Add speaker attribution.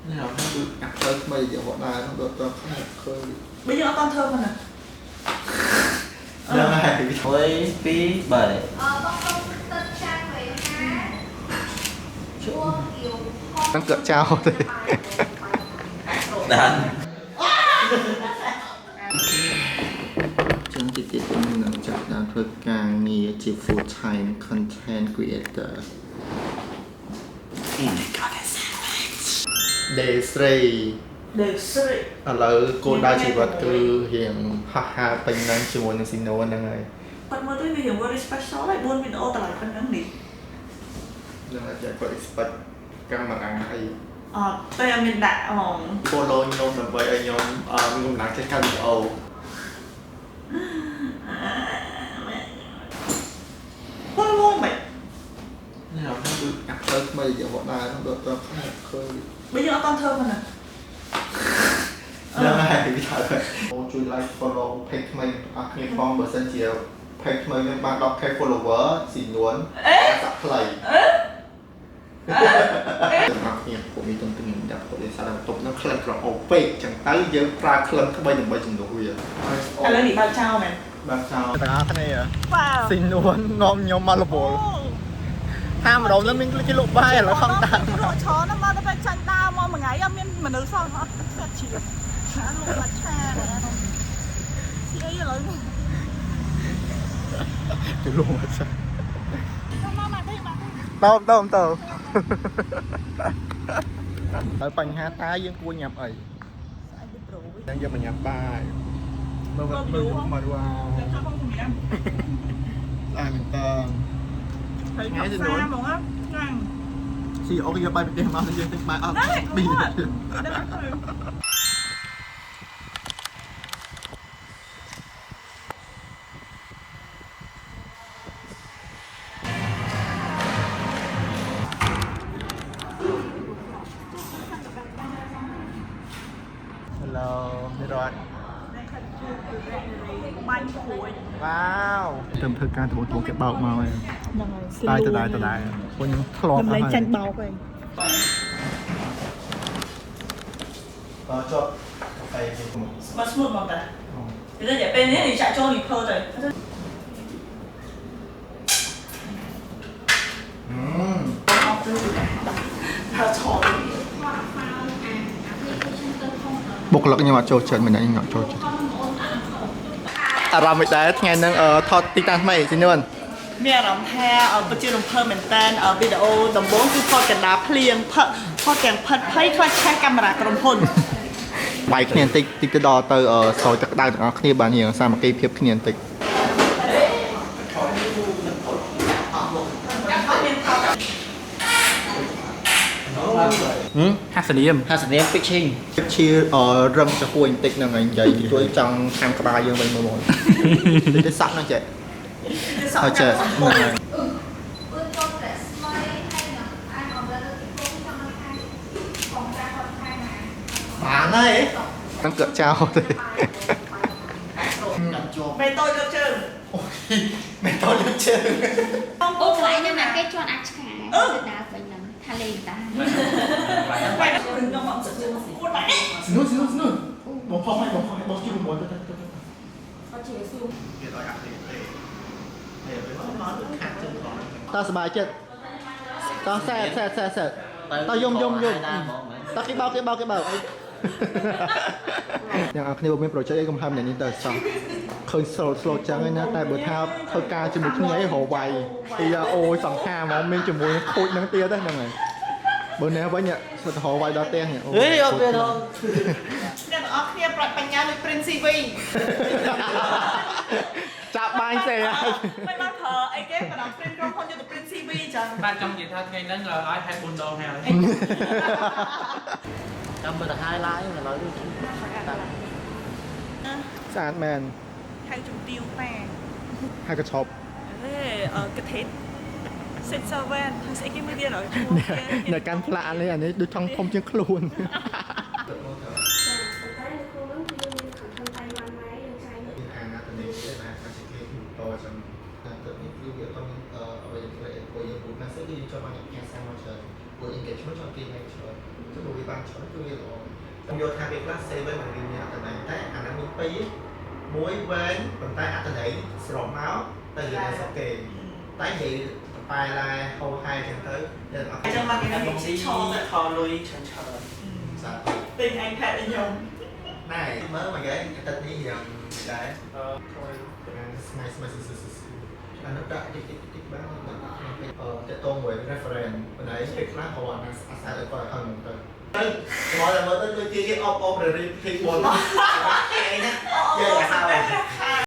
Speaker 1: nào nó được ngặt tới mày giờ bọn này nó được cho khơi
Speaker 2: bây giờ nó con thơm mà
Speaker 1: ra này
Speaker 3: với phí bởi
Speaker 1: nó cỡ trao thì
Speaker 3: đàn
Speaker 1: chẳng chỉ tôi mình chặt đang thôi càng nghe chỉ full time content creator Day 3
Speaker 2: để sợi
Speaker 1: ឥឡូវគោលដៅជីវិតគឺរៀងហាក់ហាពេញនឹងជាមួយនឹងស៊ីណូហ្នឹងហើយ
Speaker 2: គាត់មើលទៅវារៀង very special ហើយ4វីដេអូតម្លៃប៉ុណ្ណឹងនេះ
Speaker 1: នឹងអាចគាត់ expect កាមេរ៉ាអី
Speaker 2: តែអត់មានដាក់
Speaker 1: follow ខ្ញុំដើម្បីឲ្យខ្ញុំមានកម្លាំងចេះកាត់វីដេអូ
Speaker 2: follow មិន
Speaker 1: នេះnó được ngặt tới mày giờ bọn này nó được cho khơi
Speaker 2: bây giờ nó con thơm mà nè
Speaker 1: ហ្នឹងហើយវាថាជួយ like follow page ថ្មីអស់គ្នាផងបើសិនជា page ថ្មីមានបាន 10k follower ស៊ីនួនសាក់ខ្លីទាំងអស់គ្នាពួកមានទុំទាំងដាក់ពួកលេសារបន្ទប់ហ្នឹងក្លិនក្រអូបពេកចឹងទៅយើងប្រើក្លិនថ្មីដើម្បីជំនួសវា
Speaker 2: ឥឡូវនេះបើកចោលមែន
Speaker 1: បាទចោលទាំងអស់គ្នា
Speaker 2: វ៉ាវ
Speaker 1: ស៊ីនួននាំខ្ញុំមកលពលតាមម្ដងហ្នឹងមានគេលក់បាយឥឡូវខំតាម
Speaker 2: លក់ឆនមកទៅបែកចាញ់ដើមមកមួយថ្ងៃអត់មានមនុស្សសោះអត់ស្អាតជាអាលក់មកឆាស៊ីអីឥឡូវនេះ
Speaker 1: ទៅលក់មកចា
Speaker 2: មកទេមក
Speaker 1: តើហើយបញ្ហាតើយើងគួរញ៉ាំអី
Speaker 2: ស្អែកទៅប្រូវិញ
Speaker 1: đang giờ mình nhắm bài mà
Speaker 2: Vâng,
Speaker 1: mình
Speaker 2: đúng
Speaker 1: cũng
Speaker 2: không?
Speaker 1: mà qua
Speaker 2: ចាំខំជំរាប
Speaker 1: ai mình ta
Speaker 2: ហើយកាហ្វេហ្មងណាចាញ់
Speaker 1: xì ô giờ bài mình đem mà giờ bài ở
Speaker 2: Đấy,
Speaker 1: bị
Speaker 2: đúng rồi. Đây là cái này.
Speaker 1: hello đi rồi
Speaker 2: Bánh củi
Speaker 1: wow tầm thời gian tụi cái bầu màu này
Speaker 2: Đây,
Speaker 1: từ đây con những thọt
Speaker 2: Cầm lấy chanh bầu vậy
Speaker 1: cho cà phê
Speaker 2: Mà smooth mà ta Thế nên để bên ấy thì chạy cho thì thơ rồi Thơ trò
Speaker 1: bột lực nhưng mà trôi trơn mình đã nhỏ trôi trơn à ra mình đã ngày năng thọt titan mày xin luôn
Speaker 2: មានអារម្មណ៍ថាប្រជារំភើបមែនតើវីដេអូដំបូងគឺថតកណ្ដាលភ្លៀងផឹកថតទាំងផិតភ័យខ្លាចឆេះកាមេរ៉ាក្រុមហ៊ុន
Speaker 1: បាយគ្នាបន្តិចតិចទៅដល់ទៅស្រោចទឹកក្តៅទាំងអស់គ្នាបានរៀងសាមគ្គីភាពគ្នាបន្តិច
Speaker 3: hát sờ niêm pitching
Speaker 1: ជារឹងទៅហួយបន្តិចហ្នឹងហើយនិយាយជួយចង់ខាំក្បាលយើងវិញមើលមកតិចសាក់ហ្នឹងចេះហើយចេះហ្នឹងហើយបានហើយហ្នឹងកឹកចោលទេ
Speaker 2: មេតូចលើកជើង
Speaker 1: មិនតលើជើង
Speaker 4: អូកន្លែងហ្នឹងណាគេជន់អាចឆ្កាទៅដើរវិញហ្នឹងថាលេងតា
Speaker 2: បែរខ្ញុំមកជើងគួតដែរ
Speaker 1: ស្នូស្នូបងផុសឲ្យបងជួយមកទៅ
Speaker 2: អត់ជឿស៊ូ
Speaker 1: គេឲ្យអាក់ទេតើសบายចិត្តតើសែតើយំតើគេបោកយ៉ាងអស់គ្នាមាន project អីកំហឹមនេះទៅសោះឃើញ slow ចឹងឯណាតែបើថាធ្វើការជាមួយគ្នាអីរវាយពីអូយសង្ខាហ្មងមានជាមួយខូចហ្នឹងទៀតហ្នឹងហើយបើនេះវិញស្ទើររវាយដល់ផ្ទះនេះអូយអត់ទេដល់
Speaker 2: អ្នកទាំងអស់គ្នាប្រាច់បញ្ញាដូច Prince CV
Speaker 1: ចាប់បាញ់ទេហើយ
Speaker 2: មិនបានប្រើអីគេបណ្ដោះ Prince ក្រុមហ៊ុនយកទៅ Prince CV ចឹង
Speaker 3: bạn trong gì thôi ngày nắng là ai hay buồn đồ hè trong bữa hai lái là nói đi
Speaker 1: ស្អាតមែន
Speaker 2: ហៅជំទាវប៉ា
Speaker 1: ហើយកញ្ឆប់
Speaker 2: កថេតសិតសាវ៉ានហើយស្អីគេមួយទៀតអត់
Speaker 1: នៅកាន់ផ្លាកនេះអានេះដូចថងធំជាងខ្លួន អ buổi engagement cho team này chơi cho buổi ban chơi tôi nghĩ là trong vô tham việc class C với mình đi nhà từ này tới anh đang muốn phí muối với bàn tay anh từ đấy sọt máu từ này sẽ kề tái gì bài là hầu hai chẳng tới nên ở
Speaker 2: Trong mà cái này
Speaker 3: Công
Speaker 2: sẽ
Speaker 3: ty
Speaker 2: cho vậy.
Speaker 3: Thò lui chân trời.
Speaker 1: sao
Speaker 2: Tình anh Thạch anh Nhung.
Speaker 1: này mới mà cái tên đi thì cái smile smile là nó đã tích bán cái tôn với reference bên đấy cái class của anh sai được coi hơn rồi nói là mới tới tôi kia cái op rồi thì buồn lắm cái nhá giờ là sao